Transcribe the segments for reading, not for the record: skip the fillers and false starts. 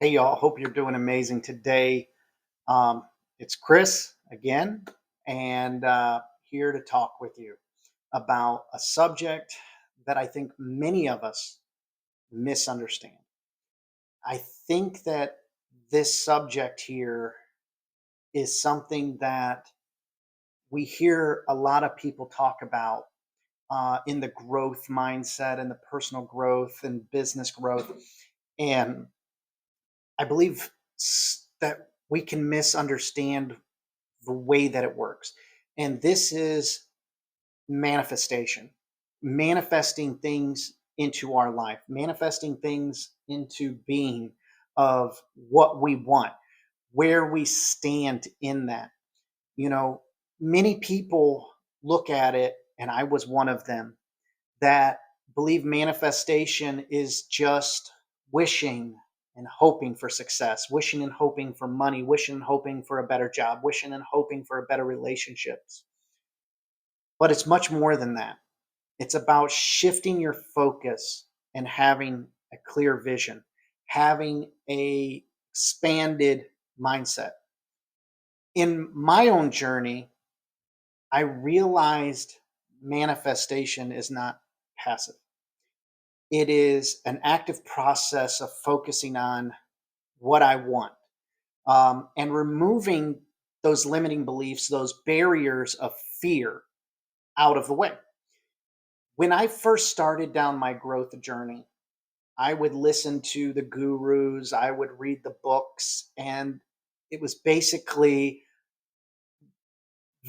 Hey, y'all. Hope you're doing amazing today. Um, it's Chris again, and here to talk with you about a subject that I think many of us misunderstand. I think that this subject here is something that we hear a lot of people talk about in the growth mindset and the personal growth and business growth. And I believe that we can misunderstand the way that it works. And this is manifestation, manifesting things into our life, manifesting things into being of what we want, where we stand in that. You know, many people look at it, and I was one of them, that believe manifestation is just wishing and hoping for success, wishing and hoping for money, wishing and hoping for a better job, wishing and hoping for a better relationships. But it's much more than that. It's about shifting your focus and having a clear vision, having a expanded mindset. In my own journey, I realized manifestation is not passive. It is an active process of focusing on what I want, and removing those limiting beliefs, those barriers of fear out of the way. When I first started down my growth journey, I would listen to the gurus, I would read the books, and it was basically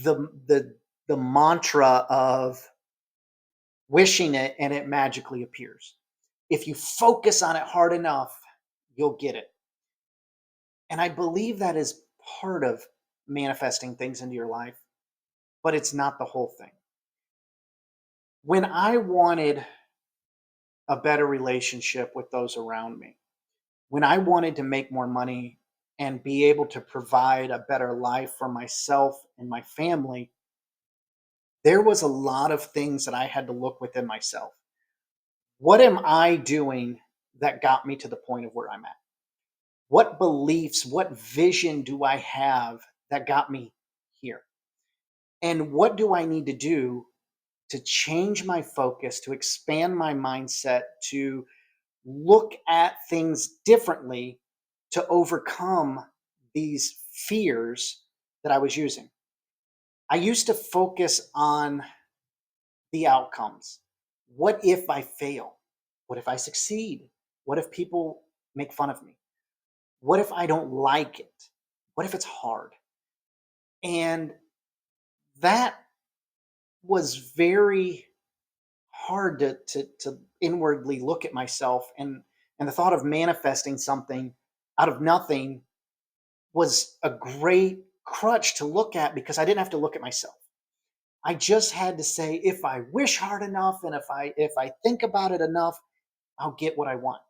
the mantra of wishing it and it magically appears. If you focus on it hard enough, you'll get it. And I believe that is part of manifesting things into your life, but it's not the whole thing. When I wanted a better relationship with those around me, when I wanted to make more money and be able to provide a better life for myself and my family, there was a lot of things that I had to look within myself. What am I doing that got me to the point of where I'm at? What beliefs, what vision do I have that got me here? And what do I need to do to change my focus, to expand my mindset, to look at things differently, to overcome these fears that I was using? I used to focus on the outcomes. What if I fail? What if I succeed? What if people make fun of me? What if I don't like it? What if it's hard? And that was very hard to inwardly look at myself, and the thought of manifesting something out of nothing was a great crutch to look at because I didn't have to look at myself. I just had to say, if I wish hard enough and if I think about it enough, I'll get what I want.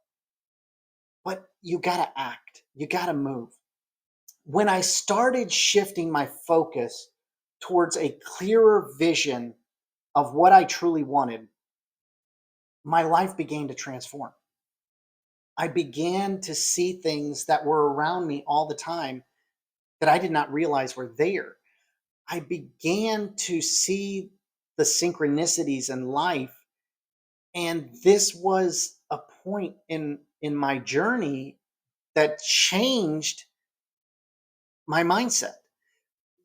But you got to act. You got to move. When I started shifting my focus towards a clearer vision of what I truly wanted, my life began to transform. I began to see things that were around me all the time that I did not realize were there. I began to see the synchronicities in life. And this was a point in my journey that changed my mindset.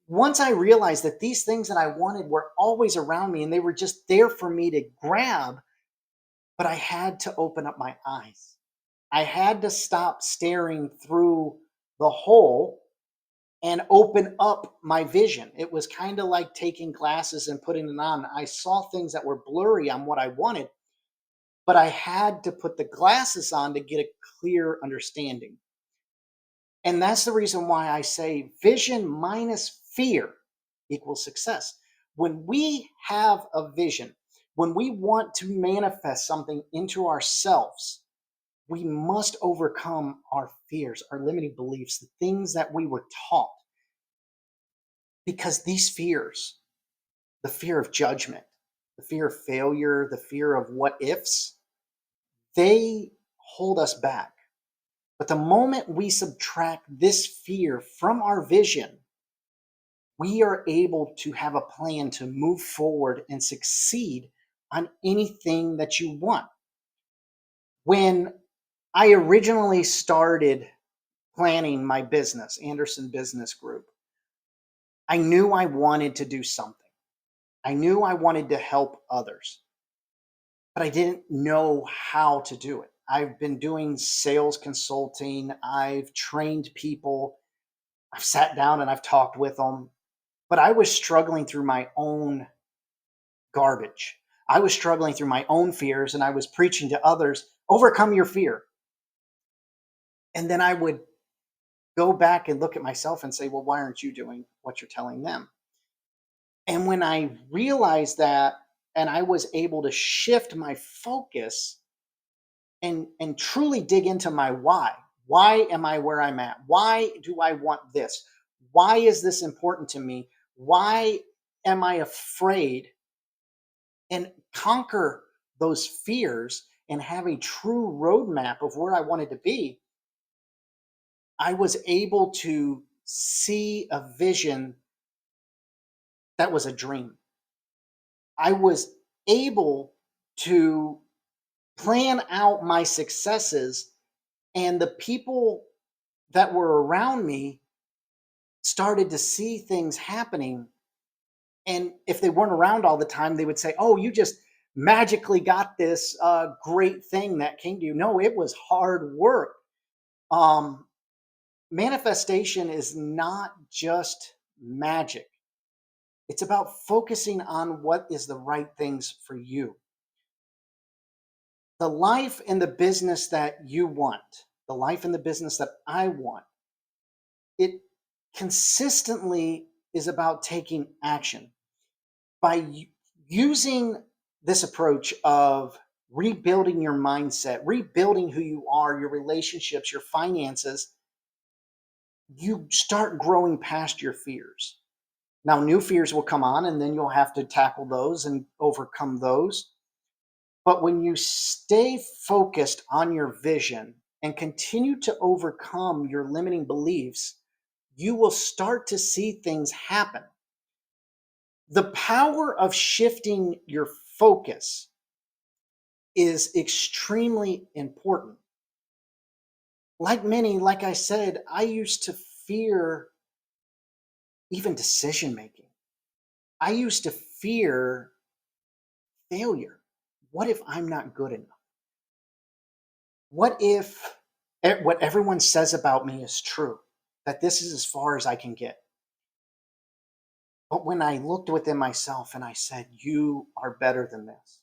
Once I realized that these things that I wanted were always around me and they were just there for me to grab, but I had to open up my eyes. I had to stop staring through the hole and open up my vision. It was kind of like taking glasses and putting them on. I saw things that were blurry on what I wanted, but I had to put the glasses on to get a clear understanding. And that's the reason why I say vision minus fear equals success. When we have a vision, when we want to manifest something into ourselves, we must overcome our fears, our limiting beliefs, the things that we were taught. Because these fears, the fear of judgment, the fear of failure, the fear of what ifs, they hold us back. But the moment we subtract this fear from our vision, we are able to have a plan to move forward and succeed on anything that you want. When I originally started planning my business, Anderson Business Group, I knew I wanted to do something. I knew I wanted to help others, but I didn't know how to do it. I've been doing sales consulting, I've trained people, I've sat down and I've talked with them, but I was struggling through my own garbage. I was struggling through my own fears and I was preaching to others, overcome your fear. And then I would go back and look at myself and say, well, why aren't you doing what you're telling them? And when I realized that and I was able to shift my focus and truly dig into my why am I where I'm at? Why do I want this? Why is this important to me? Why am I afraid? And conquer those fears and have a true roadmap of where I wanted to be, I was able to see a vision that was a dream. I was able to plan out my successes, and the people that were around me started to see things happening. And if they weren't around all the time, they would say, oh, you just magically got this great thing that came to you. No, it was hard work. Um, Manifestation is not just magic, it's about focusing on what is the right things for you. The life and the business that you want, the life and the business that I want, it consistently is about taking action by using this approach of rebuilding your mindset, rebuilding who you are, your relationships, your finances. You start growing past your fears. Now, new fears will come on, and then you'll have to tackle those and overcome those. But when you stay focused on your vision and continue to overcome your limiting beliefs, you will start to see things happen. The power of shifting your focus is extremely important. Like many, like I said, I used to fear even decision making. I used to fear failure. What if I'm not good enough? What if what everyone says about me is true? That this is as far as I can get. But when I looked within myself and I said, you are better than this.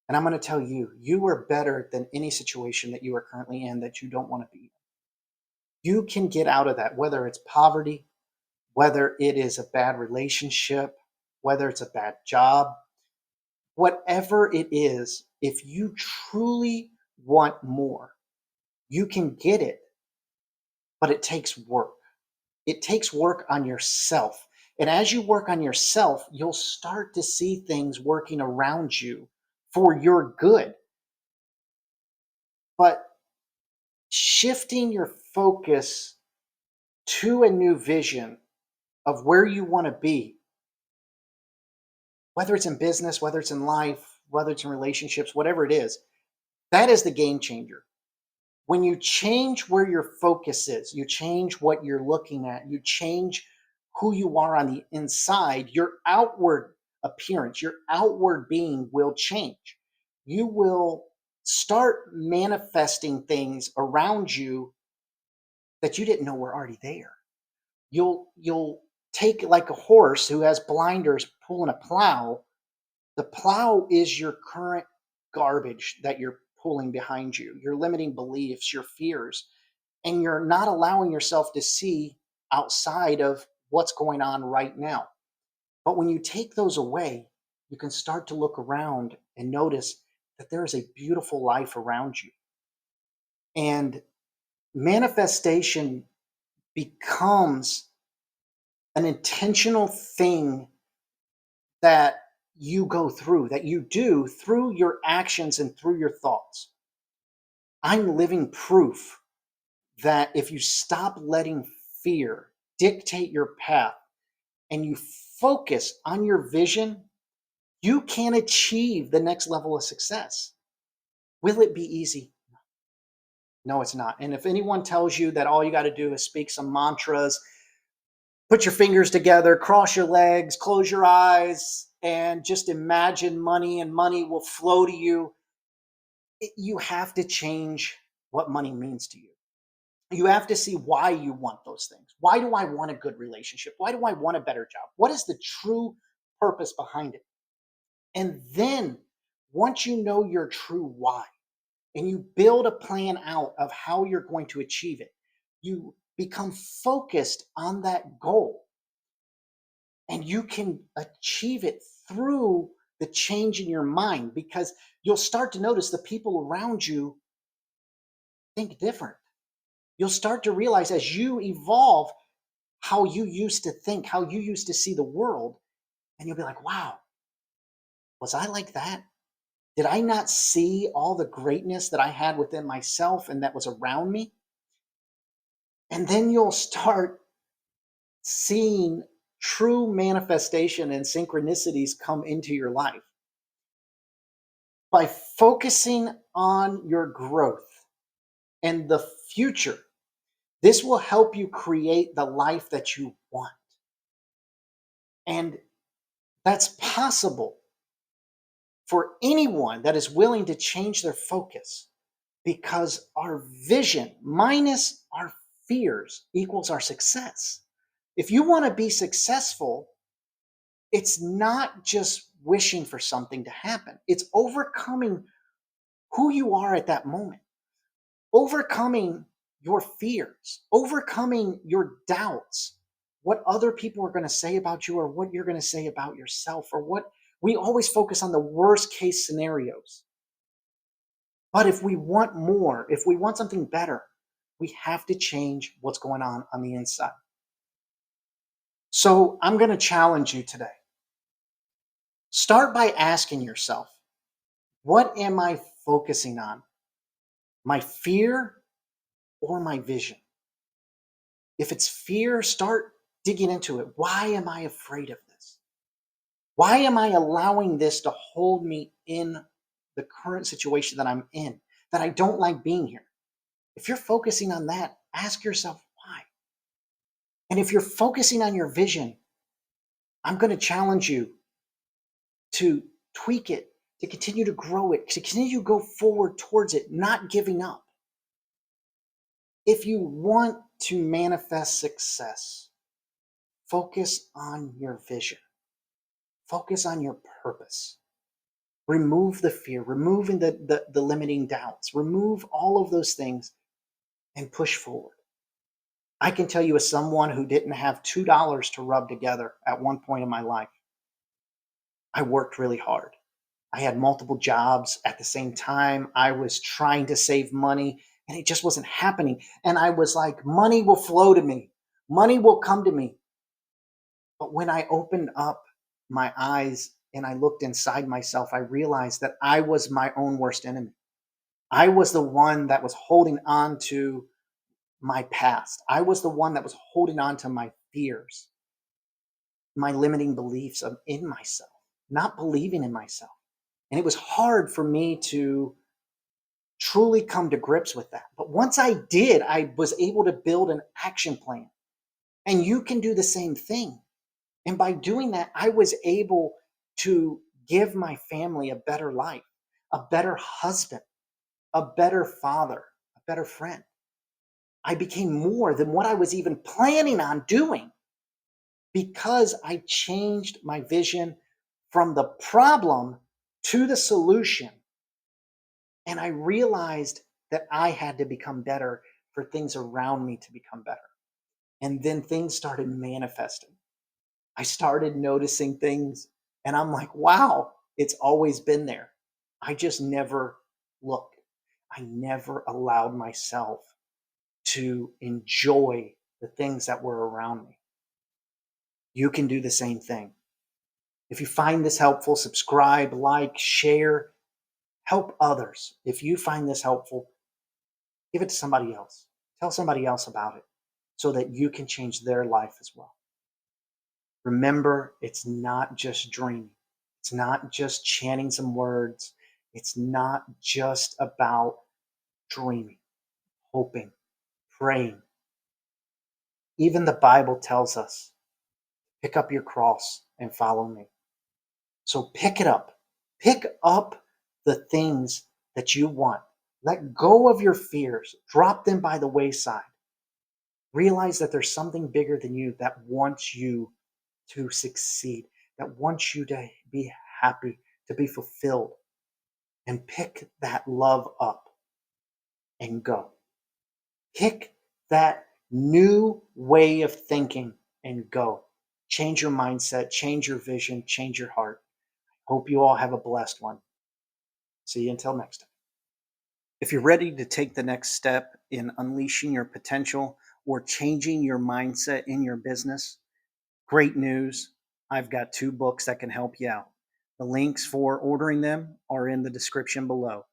And I'm going to tell you, you are better than any situation that you are currently in that you don't want to be. You can get out of that, whether it's poverty, whether it is a bad relationship, whether it's a bad job, whatever it is, if you truly want more, you can get it, but it takes work. It takes work on yourself. And as you work on yourself, you'll start to see things working around you for your good. But shifting your focus to a new vision of where you want to be, whether it's in business, whether it's in life, whether it's in relationships, whatever it is, that is the game changer. When you change where your focus is, you change what you're looking at, you change who you are on the inside, your outward appearance, your outward being will change. You will start manifesting things around you that you didn't know were already there. You'll take like a horse who has blinders pulling a plow. The plow is your current garbage that you're pulling behind you, your limiting beliefs, your fears, and you're not allowing yourself to see outside of what's going on right now. But when you take those away, you can start to look around and notice that there is a beautiful life around you. And manifestation becomes an intentional thing that you go through, that you do through your actions and through your thoughts. I'm living proof that if you stop letting fear dictate your path and you focus on your vision, you can achieve the next level of success. Will it be easy? No, it's not. And if anyone tells you that all you got to do is speak some mantras, put your fingers together, cross your legs, close your eyes, and just imagine money and money will flow to you, you have to change what money means to you. You have to see why you want those things. Why do I want a good relationship? Why do I want a better job? What is the true purpose behind it? And then once you know your true why and you build a plan out of how you're going to achieve it, you become focused on that goal and you can achieve it through the change in your mind because you'll start to notice the people around you think different. You'll start to realize as you evolve how you used to think, how you used to see the world, and you'll be like, wow, was I like that? Did I not see all the greatness that I had within myself and that was around me? And then you'll start seeing true manifestation and synchronicities come into your life by focusing on your growth and the future. This will help you create the life that you want. And that's possible for anyone that is willing to change their focus because our vision minus our fears equals our success. If you want to be successful, it's not just wishing for something to happen, it's overcoming who you are at that moment, overcoming your fears, overcoming your doubts, what other people are going to say about you or what you're going to say about yourself or what we always focus on the worst case scenarios. But if we want more, if we want something better, we have to change what's going on the inside. So I'm going to challenge you today. Start by asking yourself, what am I focusing on? My fear or my vision? If it's fear, start digging into it. Why am I afraid of this? Why am I allowing this to hold me in the current situation that I'm in, that I don't like being here? If you're focusing on that, ask yourself why. And if you're focusing on your vision, I'm going to challenge you to tweak it, to continue to grow it, to continue to go forward towards it, not giving up. If you want to manifest success, focus on your vision, focus on your purpose. Remove the fear, removing the limiting doubts, remove all of those things and push forward. I can tell you, as someone who didn't have $2 to rub together at one point in my life, I worked really hard. I had multiple jobs at the same time. I was trying to save money and it just wasn't happening. And I was like, money will flow to me, money will come to me. But when I opened up my eyes and I looked inside myself, I realized that I was my own worst enemy. I was the one that was holding on to my past. I was the one that was holding on to my fears, my limiting beliefs in myself, not believing in myself. And it was hard for me to truly come to grips with that. But once I did, I was able to build an action plan. And you can do the same thing. And by doing that, I was able to give my family a better life, a better husband, a better father, a better friend. I became more than what I was even planning on doing because I changed my vision from the problem to the solution. And I realized that I had to become better for things around me to become better. And then things started manifesting. I started noticing things and I'm like, wow, it's always been there. I just never looked. I never allowed myself to enjoy the things that were around me. You can do the same thing. If you find this helpful, subscribe, like, share, help others. If you find this helpful, give it to somebody else. Tell somebody else about it so that you can change their life as well. Remember, it's not just dreaming. It's not just chanting some words. It's not just about dreaming, hoping, praying. Even the Bible tells us, pick up your cross and follow me. So pick it up. Pick up the things that you want. Let go of your fears. Drop them by the wayside. Realize that there's something bigger than you that wants you to succeed, that wants you to be happy, to be fulfilled. And pick that love up and go. Pick that new way of thinking and go. Change your mindset, change your vision, change your heart. Hope you all have a blessed one. See you until next time. If you're ready to take the next step in unleashing your potential or changing your mindset in your business, great news. I've got 2 books that can help you out. The links for ordering them are in the description below.